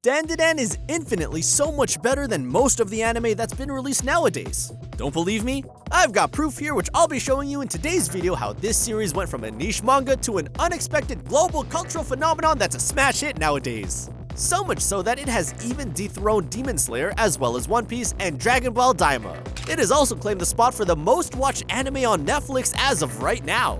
Dandadan is infinitely so much better than most of the anime that's been released nowadays. Don't believe me? I've got proof here, which I'll be showing you in today's video how this series went from a niche manga to an unexpected global cultural phenomenon that's a smash hit nowadays. So much so that it has even dethroned Demon Slayer as well as One Piece and Dragon Ball Daima. It has also claimed the spot for the most watched anime on Netflix as of right now.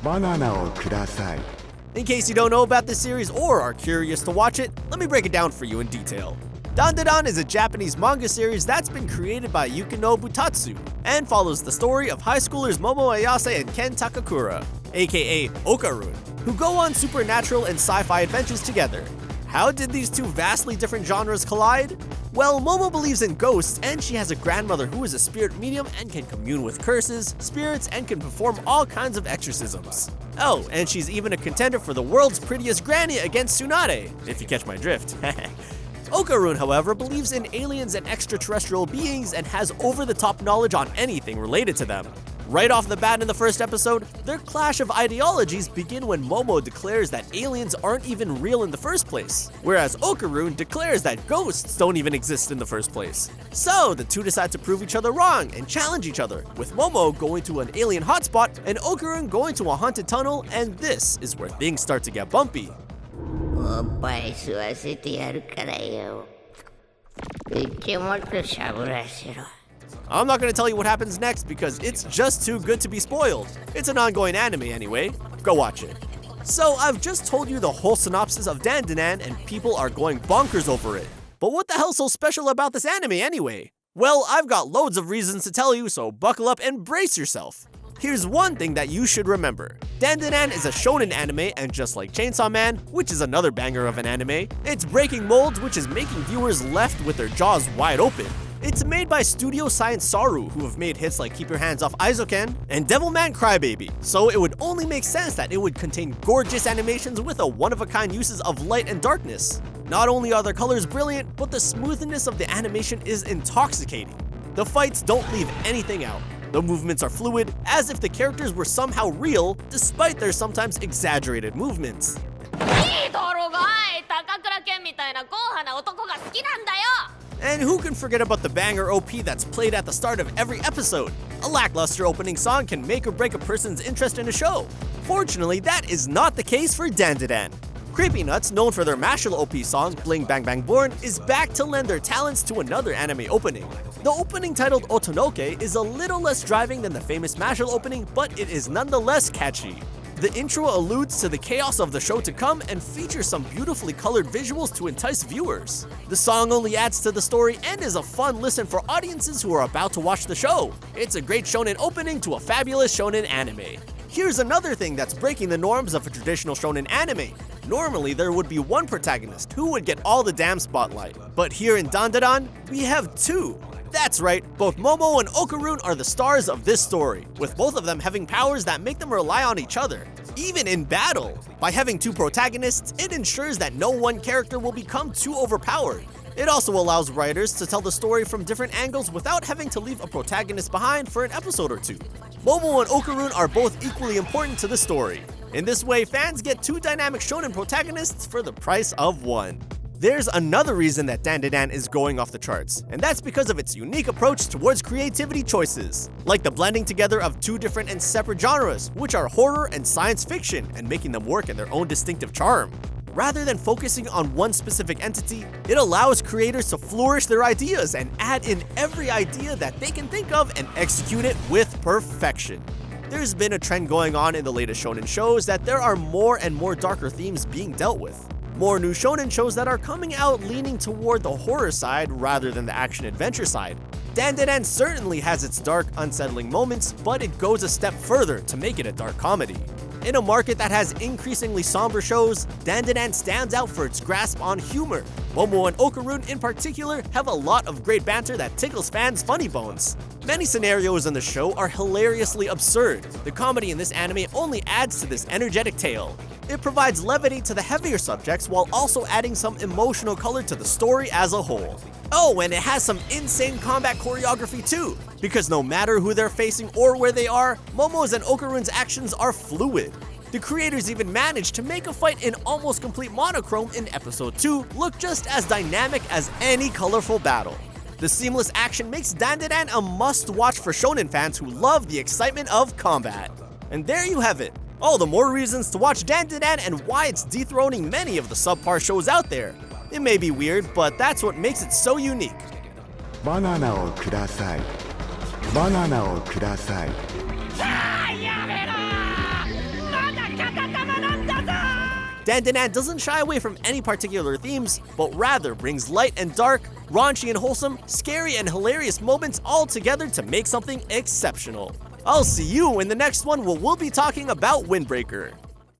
Bananaをください. In case you don't know about this series or are curious to watch it, let me break it down for you in detail. Dandadan is a Japanese manga series that's been created by Yukinobu Tatsu and follows the story of high schoolers Momo Ayase and Ken Takakura, aka Okarun, who go on supernatural and sci-fi adventures together. How did these two vastly different genres collide? Well, Momo believes in ghosts, and she has a grandmother who is a spirit medium and can commune with curses, spirits, and can perform all kinds of exorcisms. Oh, and she's even a contender for the world's prettiest granny against Tsunade, if you catch my drift. Okarun, however, believes in aliens and extraterrestrial beings and has over-the-top knowledge on anything related to them. Right off the bat in the first episode, their clash of ideologies begin when Momo declares that aliens aren't even real in the first place, whereas Okarun declares that ghosts don't even exist in the first place. So the two decide to prove each other wrong and challenge each other, with Momo going to an alien hotspot and Okarun going to a haunted tunnel, and this is where things start to get bumpy. おっぱい吸わせてやるからよ。口もっとしゃぶらせろ。 I'm not gonna tell you what happens next because it's just too good to be spoiled. It's an ongoing anime anyway. Go watch it. So I've just told you the whole synopsis of Dandadan and people are going bonkers over it. But what the hell's so special about this anime anyway? Well, I've got loads of reasons to tell you, so buckle up and brace yourself. Here's one thing that you should remember. Dandadan is a shonen anime, and just like Chainsaw Man, which is another banger of an anime, it's breaking molds, which is making viewers left with their jaws wide open. It's made by Studio Science Saru, who have made hits like Keep Your Hands Off Aizoken and Devilman Crybaby, so it would only make sense that it would contain gorgeous animations with a one-of-a-kind uses of light and darkness. Not only are the colors brilliant, but the smoothness of the animation is intoxicating. The fights don't leave anything out. The movements are fluid, as if the characters were somehow real, despite their sometimes exaggerated movements. And who can forget about the banger OP that's played at the start of every episode? A lackluster opening song can make or break a person's interest in a show. Fortunately, that is not the case for Dandadan. Creepy Nuts, known for their Mashle OP song Bling Bang Bang Born, is back to lend their talents to another anime opening. The opening titled Otonoke is a little less driving than the famous Mashle opening, but it is nonetheless catchy. The intro alludes to the chaos of the show to come and features some beautifully colored visuals to entice viewers. The song only adds to the story and is a fun listen for audiences who are about to watch the show. It's a great shonen opening to a fabulous shonen anime. Here's another thing that's breaking the norms of a traditional shonen anime. Normally, there would be one protagonist who would get all the damn spotlight, but here in Dandadan, we have two. That's right, both Momo and Okarun are the stars of this story, with both of them having powers that make them rely on each other, even in battle. By having two protagonists, it ensures that no one character will become too overpowered. It also allows writers to tell the story from different angles without having to leave a protagonist behind for an episode or two. Momo and Okarun are both equally important to the story. In this way, fans get two dynamic shonen protagonists for the price of one. There's another reason that Dandadan is going off the charts, and that's because of its unique approach towards creativity choices, like the blending together of two different and separate genres, which are horror and science fiction, and making them work in their own distinctive charm. Rather than focusing on one specific entity, it allows creators to flourish their ideas and add in every idea that they can think of and execute it with perfection. There's been a trend going on in the latest shonen shows that there are more and more darker themes being dealt with. More new shonen shows that are coming out leaning toward the horror side rather than the action-adventure side. Dandadan certainly has its dark, unsettling moments, but it goes a step further to make it a dark comedy. In a market that has increasingly somber shows, Dandadan stands out for its grasp on humor. Momo and Okarun in particular have a lot of great banter that tickles fans' funny bones. Many scenarios in the show are hilariously absurd. The comedy in this anime only adds to this energetic tale. It provides levity to the heavier subjects while also adding some emotional color to the story as a whole. Oh, and it has some insane combat choreography too, because no matter who they're facing or where they are, Momo's and Okarun's actions are fluid. The creators even managed to make a fight in almost complete monochrome in episode 2 look just as dynamic as any colorful battle. The seamless action makes Dandadan a must-watch for shonen fans who love the excitement of combat. And there you have it, all the more reasons to watch Dandadan and why it's dethroning many of the subpar shows out there. It may be weird, but that's what makes it so unique. バナナをください。バナナをください。Dandadan doesn't shy away from any particular themes, but rather brings light and dark, raunchy and wholesome, scary and hilarious moments all together to make something exceptional. I'll see you in the next one where we'll be talking about Windbreaker.